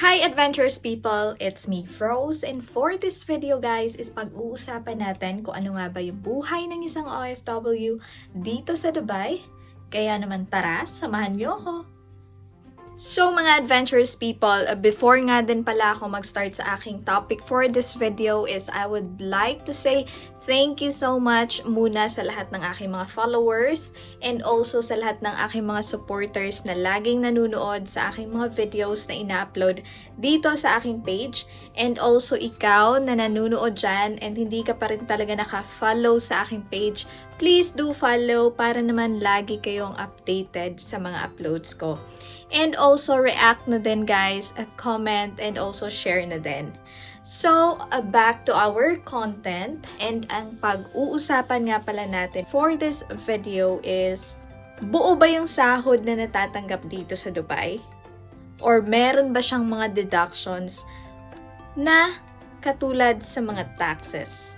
Hi adventurous people! It's me, Froze, and for this video guys is pag-uusapan natin kung ano nga ba yung buhay ng isang OFW dito sa Dubai. Kaya naman tara, samahan niyo ako! So mga adventurous people, before nga din pala ako mag-start sa aking topic for this video is I would like to say thank you so much muna sa lahat ng aking mga followers and also sa lahat ng aking mga supporters na laging nanonood sa aking mga videos na ina-upload dito sa aking page. And also ikaw na nanonood dyan and hindi ka pa rin talaga naka-follow sa aking page, please do follow para naman lagi kayong updated sa mga uploads ko. And also react na din guys at comment and also share na din. So, back to our content, and ang pag-uusapan nga pala natin for this video is buo ba yung sahod na natatanggap dito sa Dubai? Or meron ba siyang mga deductions na katulad sa mga taxes?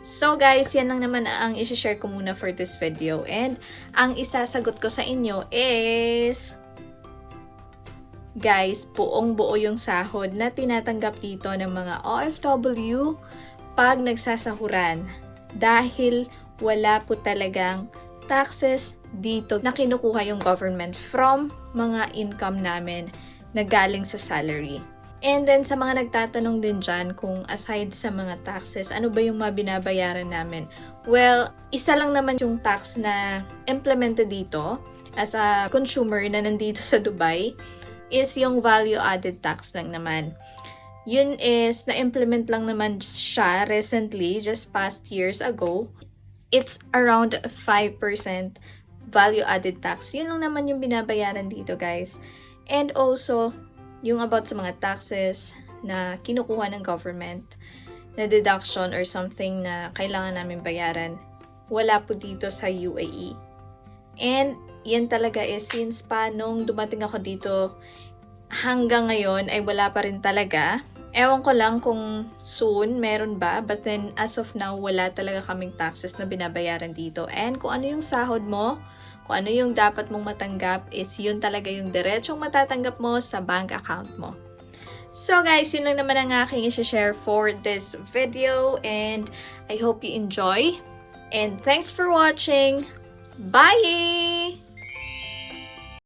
So guys, yan lang naman ang isi-share ko muna for this video, and ang isasagot ko sa inyo is guys, buong-buo yung sahod na tinatanggap dito ng mga OFW pag nagsasahuran dahil wala po talagang taxes dito na kinukuha yung government from mga income namin na galing sa salary. And then sa mga nagtatanong din dyan kung aside sa mga taxes, ano ba yung mga binabayaran namin? Well, isa lang naman yung tax na implemented dito as a consumer na nandito sa Dubai is yung value-added tax lang naman. Yun is, na-implement lang naman siya recently, just past years ago. It's around 5% value-added tax. Yun lang naman yung binabayaran dito, guys. And also, yung about sa mga taxes na kinukuha ng government, na deduction or something na kailangan namin bayaran, wala po dito sa UAE. And yan talaga is since pa nung dumating ako dito hanggang ngayon ay wala pa rin talaga. Ewan ko lang kung soon meron ba, but then as of now wala talaga kaming taxes na binabayaran dito. And kung ano yung sahod mo, kung ano yung dapat mong matanggap is yun talaga yung diretsong matatanggap mo sa bank account mo. So guys, yun lang naman ang aking i-share for this video, and I hope you enjoy. And thanks for watching! Bye!